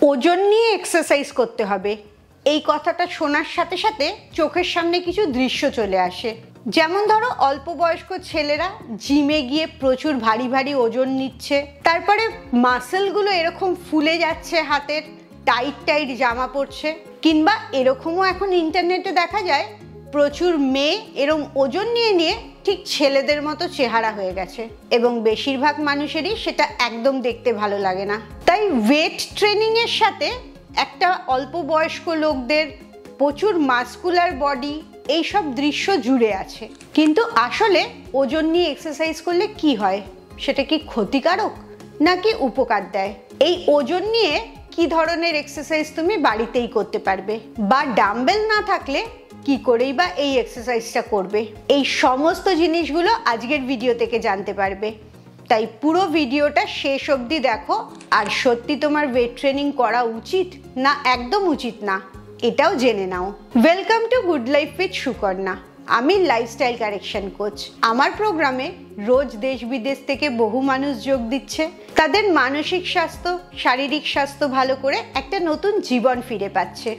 ওজন নিয়ে এক্সারসাইজ করতে হবে, এই কথাটা শোনার সাথে সাথে চোখের সামনে কিছু দৃশ্য চলে আসে। যেমন ধরো অল্প বয়স্ক ছেলেরা জিমে গিয়ে প্রচুর ভারী ভারী ওজন নিচ্ছে, তারপরে মাসেলগুলো এরকম ফুলে যাচ্ছে, হাতের টাইট টাইট জামা পরছে। কিংবা এরকমও এখন ইন্টারনেটে দেখা যায় প্রচুর মেয়ে এরকম ওজন নিয়ে নিয়ে ঠিক ছেলেদের মতো চেহারা হয়ে গেছে, এবং বেশিরভাগ মানুষেরই সেটা একদম দেখতে ভালো লাগে না। তাই ওয়েট ট্রেনিংয়ের সাথে একটা অল্প বয়স্ক লোকদের প্রচুর মাসকুলার বডি, এইসব দৃশ্য জুড়ে আছে। কিন্তু আসলে ওজন নিয়ে এক্সারসাইজ করলে কি হয়, সেটা কি ক্ষতিকারক নাকি উপকার দেয়? এই ওজন নিয়ে কি ধরনের এক্সারসাইজ তুমি বাড়িতেই করতে পারবে, বা ডাম্বেল না থাকলে কি করেই বা এই এক্সারসাইজটা করবে, এই সমস্ত জিনিসগুলো আজকের ভিডিও থেকে জানতে পারবে। তাই পুরো ভিডিওটা শেষ অবধি দেখো। আর সত্যি তোমার ওয়েট ট্রেনিং করা উচিত না একদম উচিত না, এটাও জেনে নাও। Welcome to good life with Sukanya. আমি লাইফস্টাইল কারেকশন কোচ। আমার প্রোগ্রামে রোজ দেশ বিদেশ থেকে বহু মানুষ যোগ দিচ্ছে, তাদের মানসিক স্বাস্থ্য, শারীরিক স্বাস্থ্য ভালো করে একটা নতুন জীবন ফিরে পাচ্ছে।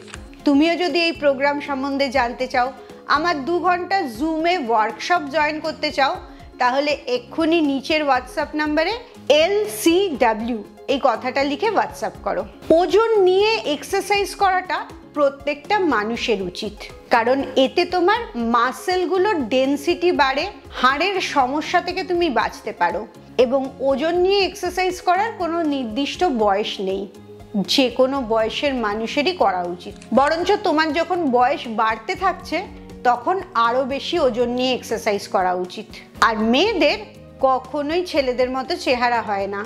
তুমিও যদি এই প্রোগ্রাম সম্বন্ধে জানতে চাও, আমার 2 ঘন্টা জুমে ওয়ার্কশপ জয়েন করতে চাও, তাহলে এক্ষুনি নিচের হোয়াটসঅ্যাপ নাম্বারে LCW এই কথাটা লিখে হোয়াটসঅ্যাপ করো। ওজন নিয়ে এক্সারসাইজ করাটা প্রত্যেকটা মানুষের উচিত, কারণ এতে তোমার মাসেলগুলোর ডেনসিটি বাড়ে, হাড়ের সমস্যা থেকে তুমি বাঁচতে পারো। এবং ওজন নিয়ে এক্সারসাইজ করার কোনো নির্দিষ্ট বয়স নেই, যে কোনো বয়সের মানুষেরই করা উচিত। বরঞ্চ তোমার যখন বয়স বাড়তে থাকছে তখন আরও বেশি ওজন নিয়ে এক্সারসাইজ করা উচিত। আর মেয়েদের কখনোই ছেলেদের মতো চেহারা হয় না,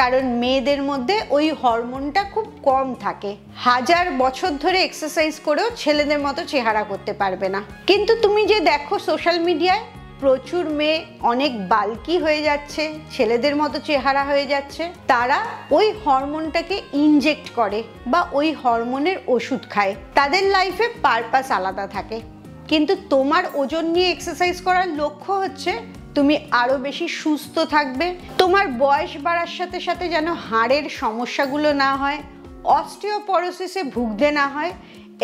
কারণ মেয়েদের মধ্যে ওই হরমোনটা খুব কম থাকে। 1000 বছর ধরে এক্সারসাইজ করেও ছেলেদের মতো চেহারা করতে পারবে না। কিন্তু তুমি যে দেখো সোশ্যাল মিডিয়ায় প্রচুর মেয়ে অনেক বাল্কি হয়ে যাচ্ছে, ছেলেদের মতো চেহারা হয়ে যাচ্ছে, তারা ওই হরমোনটাকে ইনজেক্ট করে বা ওই হরমোনের ওষুধ খায়। তাদের লাইফে পারপাস আলাদা থাকে। কিন্তু তোমার ওজন নিয়ে এক্সারসাইজ করার লক্ষ্য হচ্ছে তুমি আরো বেশি সুস্থ থাকবে, তোমার বয়স বাড়ার সাথে সাথে যেন হাড়ের সমস্যাগুলো না হয়, অস্টিওপরোসিসে ভুগতে না হয়,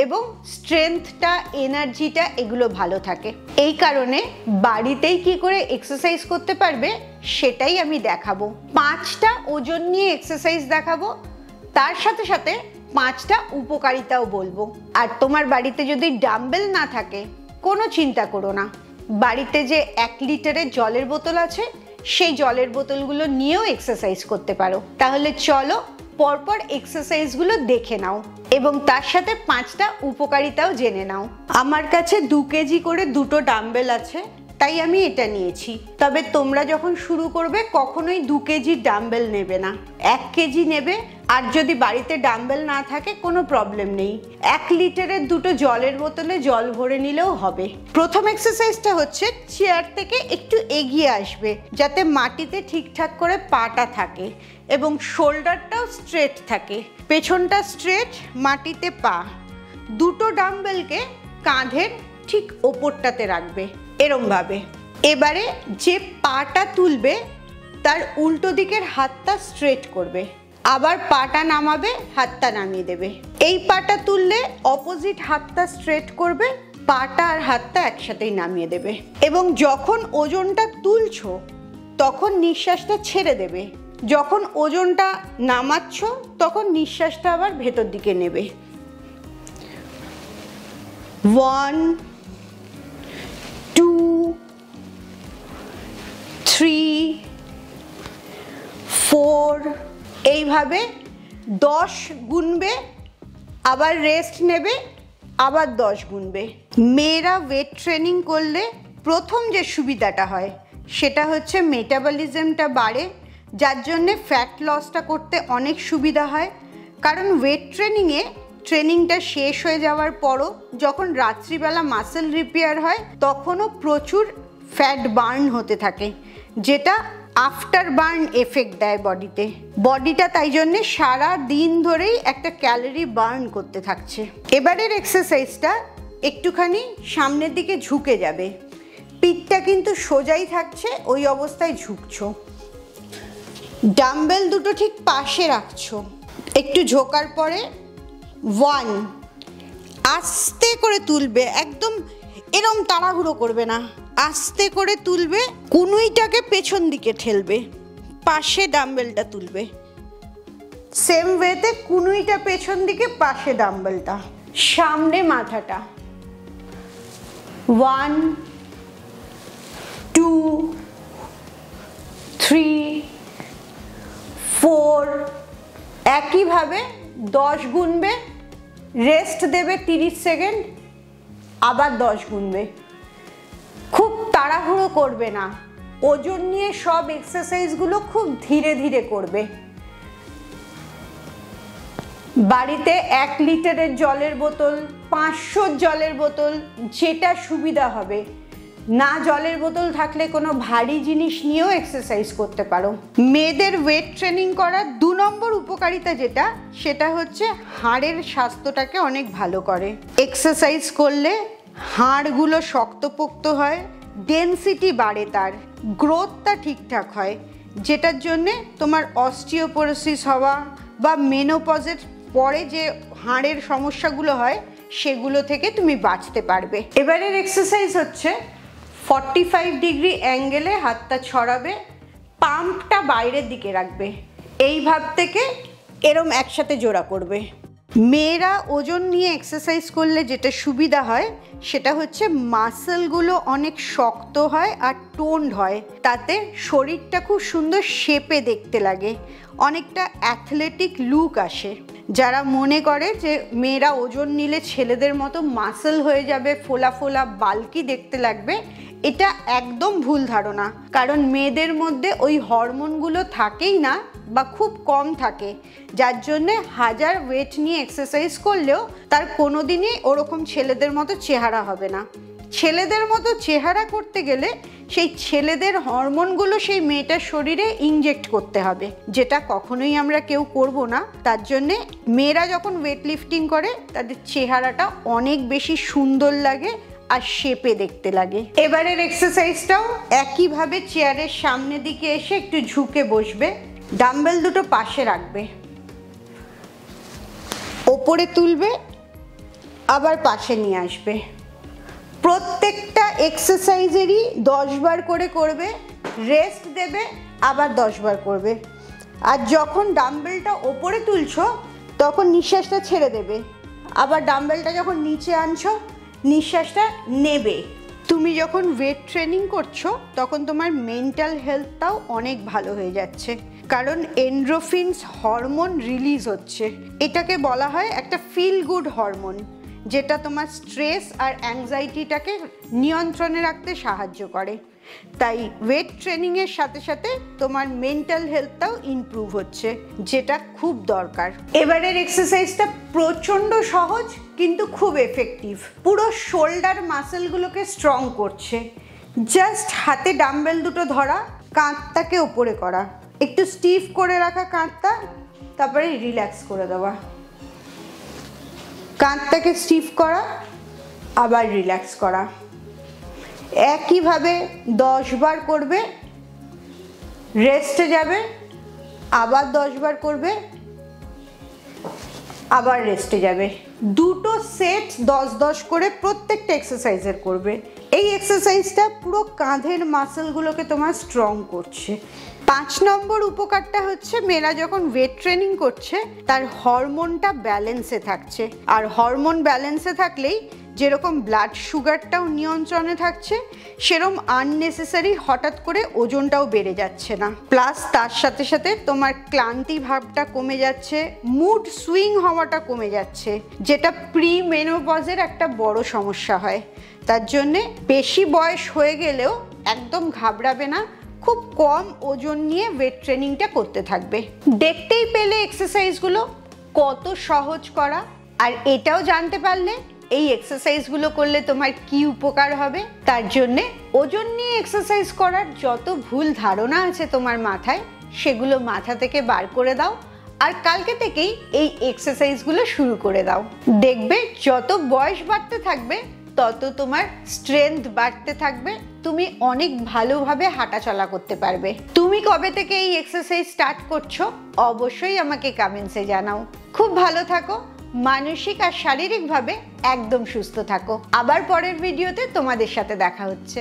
এবং স্ট্রেংথটা, এনার্জিটা এগুলো ভালো থাকে। এই কারণে বাড়িতেই কি করে এক্সারসাইজ করতে পারবে সেটাই আমি দেখাবো। 5টা ওজন নিয়ে এক্সারসাইজ দেখাবো, তার সাথে সাথে 5টা উপকারিতাও বলবো। আর তোমার বাড়িতে যদি ডাম্বেল না থাকে কোনো চিন্তা করো না, বাড়িতে যে 1 লিটারের জলের বোতল আছে সেই জলের বোতলগুলো নিয়েও এক্সারসাইজ করতে পারো। তাহলে চলো পরপর এক্সারসাইজগুলো দেখে নাও এবং তার সাথে 5টা উপকারিতাও জেনে নাও। আমার কাছে 2 কেজি করে 2টো ডাম্বেল আছে, তাই আমি এটা নিয়েছি। তবে তোমরা যখন শুরু করবে কখনোই 2 কেজির ডাম্বেল নেবে না, 1 কেজি নেবে। আর যদি বাড়িতে ডাম্বেল না থাকে কোনো প্রবলেম নেই, 1 লিটারের 2টো জলের বোতলে জল ভরে নিলেও হবে। প্রথম এক্সারসাইজটা হচ্ছে চেয়ার থেকে একটু এগিয়ে আসবে, যাতে মাটিতে ঠিকঠাক করে পাটা থাকে এবং শোল্ডারটাও স্ট্রেট থাকে, পেছনটা স্ট্রেট, মাটিতে পা। 2টো ডাম্বেলকে কাঁধের ঠিক ওপরটাতে রাখবে এরমভাবে। এবারে যে পাটা তুলবে তার উল্টো দিকের হাতটা স্ট্রেট করবে, আবার পাটা নামাবে, হাতটা নামিয়ে দেবে। এই পাটা তুললে অপোজিট হাতটা স্ট্রেট করবে, পাটা আর হাতটা একসাথেই নামিয়ে দেবে। এবং যখন ওজনটা তুলছো তখন নিঃশ্বাসটা ছেড়ে দেবে, যখন ওজনটা নামাচ্ছ তখন নিঃশ্বাসটা আবার ভেতর দিকে নেবে। 1 2 3 4 এইভাবে 10 গুনবে, আবার রেস্ট নেবে, আবার 10 গুনবে। মেয়েরা ওয়েট ট্রেনিং করলে প্রথম যে সুবিধাটা হয় সেটা হচ্ছে মেটাবলিজমটা বাড়ে, যার জন্যে ফ্যাট লসটা করতে অনেক সুবিধা হয়। কারণ ওয়েট ট্রেনিংটা শেষ হয়ে যাওয়ার পরও যখন রাত্রিবেলা মাসেল রিপেয়ার হয় তখনও প্রচুর ফ্যাট বার্ন হতে থাকে, যেটা আফটার বার্ন এফেক্ট দেয় বডিটা, তাই জন্যে সারা দিন ধরেই একটা ক্যালোরি বার্ন করতে থাকছে। এবারের এক্সারসাইজটা একটুখানি সামনের দিকে ঝুঁকে যাবে, পিঠটা কিন্তু সোজাই থাকছে, ওই অবস্থায় ঝুঁকছো। ডাম্বেল দুটো ঠিক পাশে রাখছো, একটু ঝোকার পরে 1, আস্তে করে তুলবে, একদম এরম তাড়াহুড়ো করবে না, আস্তে করে তুলবে, কুনুইটাকে পেছন দিকে ঠেলবে, পাশে ডাম্বেলটা তুলবে, সেম ওয়েতে কুনুইটা পেছন দিকে, পাশে ডাম্বেলটা, সামনে মাথাটা। 1, 2, 3, 4, একইভাবে 10 গুনবে, রেস্ট দেবে 30 সেকেন্ড, আবার 10 গুনবে। খুব তাড়াহুড়ো করবে না, ওজন নিয়ে সব এক্সারসাইজগুলো খুব ধীরে ধীরে করবে। বাড়িতে 1 লিটারের জলের বোতল, 500 জলের বোতল, যেটা সুবিধা হবে। না জলের বোতল থাকলে কোনো ভারী জিনিস নিয়েও এক্সারসাইজ করতে পারো। মেয়েদের ওয়েট ট্রেনিং করার 2 নম্বর উপকারিতা যেটা, সেটা হচ্ছে হাড়ের স্বাস্থ্যটাকে অনেক ভালো করে। এক্সারসাইজ করলে হাড়গুলো শক্তপোক্ত হয়, ডেনসিটি বাড়ে, তার গ্রোথটা ঠিকঠাক হয়, যেটার জন্যে তোমার অস্টিওপোরোসিস হওয়া বা মেনোপজের পরে যে হাড়ের সমস্যাগুলো হয় সেগুলো থেকে তুমি বাঁচতে পারবে। এবারের এক্সারসাইজ হচ্ছে 45 ডিগ্রি অ্যাঙ্গেলে হাতটা ছড়াবে, পাম্পটা বাইরের দিকে রাখবে, এই ভাব থেকে এরম একসাথে জোড়া করবে। মেয়েরা ওজন নিয়ে এক্সারসাইজ করলে যেটা সুবিধা হয় সেটা হচ্ছে মাসেলগুলো অনেক শক্ত হয় আর টোন্ড হয়, তাতে শরীরটা খুব সুন্দর শেপে দেখতে লাগে, অনেকটা অ্যাথলেটিক লুক আসে। যারা মনে করে যে মেয়েরা ওজন নিলে ছেলেদের মতো মাসেল হয়ে যাবে, ফোলা ফোলা বাল্কি দেখতে লাগবে, এটা একদম ভুল ধারণা। কারণ মেয়েদের মধ্যে ওই হরমোনগুলো থাকেই না বা খুব কম থাকে, যার জন্যে হাজার ওয়েট নিয়ে এক্সারসাইজ করলেও তার কোনোদিনই ওরকম ছেলেদের মতো চেহারা হবে না। ছেলেদের মতো চেহারা করতে গেলে সেই ছেলেদের হরমোনগুলো সেই মেয়েটার শরীরে ইনজেক্ট করতে হবে, যেটা কখনোই আমরা কেউ করব না। তার জন্যে মেয়েরা যখন ওয়েট লিফটিং করে তাদের চেহারাটা অনেক বেশি সুন্দর লাগে আর শেপে দেখতে লাগে। এবারের এক্সারসাইজটাও একইভাবে চেয়ারের সামনে দিকে এসে একটু ঝুঁকে বসবে, ডাম্বেল দুটো পাশে রাখবে, ওপরে তুলবে, আবার পাশে নিয়ে আসবে। প্রত্যেকটা এক্সারসাইজেরই 10 বার করে করবে, রেস্ট দেবে, আবার 10 বার করবে। আর যখন ডাম্বেলটা ওপরে তুলছো তখন নিঃশ্বাসটা ছেড়ে দেবে, আবার ডাম্বেলটা যখন নিচে আনছো নিঃশ্বাসটা নেবে। তুমি যখন ওয়েট ট্রেনিং করছো তখন তোমার মেন্টাল হেলথটাও অনেক ভালো হয়ে যাচ্ছে, কারণ এন্ডোরফিনস হরমোন রিলিজ হচ্ছে। এটাকে বলা হয় একটা ফিল গুড হরমোন, যেটা তোমার স্ট্রেস আর অ্যাংজাইটিটাকে নিয়ন্ত্রণে রাখতে সাহায্য করে। তাই ওয়েট ট্রেনিংয়ের সাথে সাথে তোমার মেন্টাল হেলথটাও ইমপ্রুভ হচ্ছে, যেটা খুব দরকার। এবারের এক্সারসাইজটা প্রচণ্ড সহজ কিন্তু খুব এফেক্টিভ, পুরো শোল্ডার মাসেলগুলোকে স্ট্রং করছে। জাস্ট হাতে ডাম্বেল দুটো ধরা, কাঁধটাকে ওপরে করা, একটু স্টিফ করে রাখা কাঁধটা, তারপরে রিল্যাক্স করে দেওয়া, কাঁধটাকে স্টিফ করা, আবার রিল্যাক্স করা। একইভাবে 10 বার করবে, রেস্টে যাবে, আবার 10 বার করবে, আবার রেস্টে যাবে। দুটো সেট 10-10 করে প্রত্যেকটা এক্সারসাইজের করবে। এই এক্সারসাইজটা পুরো কাঁধের মাসেলগুলোকে তোমার স্ট্রং করছে। 5 নম্বর উপকারটা হচ্ছে মেয়েরা যখন ওয়েট ট্রেনিং করছে তার হরমোনটা ব্যালেন্সে থাকছে, আর হরমোন ব্যালেন্সে থাকলেই যেরকম ব্লাড সুগারটাও নিয়ন্ত্রণে থাকছে, সেরকম আননেসেসারি হঠাৎ করে ওজনটাও বেড়ে যাচ্ছে না। প্লাস তার সাথে সাথে তোমার ক্লান্তি ভাবটা কমে যাচ্ছে, মুড সুইং হওয়াটা কমে যাচ্ছে, যেটা প্রি মেনোপজের একটা বড় সমস্যা হয়। তার জন্যে বেশি বয়স হয়ে গেলেও একদম ঘাবড়াবে না, খুব কম ওজন নিয়ে ওয়েট ট্রেনিংটা করতে থাকবে। দেখতেই পেলে এক্সারসাইজগুলো কত সহজ করা, আর এটাও জানতে পারলে এই এক্সারসাইজগুলো করলে তোমার কি উপকার হবে। তার জন্যে ওজন নিয়ে এক্সারসাইজ করার যত ভুল ধারণা আছে তোমার মাথায়, সেগুলো মাথা থেকে বার করে দাও, আর কালকে থেকেই এই এক্সারসাইজগুলো শুরু করে দাও। দেখবে যত বয়স বাড়তে থাকবে তত তোমার স্ট্রেংথ বাড়তে থাকবে, তুমি অনেক ভালোভাবে হাঁটাচলা করতে পারবে। তুমি কবে থেকে এই এক্সারসাইজ স্টার্ট করছো অবশ্যই আমাকে কমেন্টসে জানাও। খুব ভালো থাকো, মানসিক আর শারীরিকভাবে একদম সুস্থ থাকো। আবার পরের ভিডিওতে তোমাদের সাথে দেখা হচ্ছে।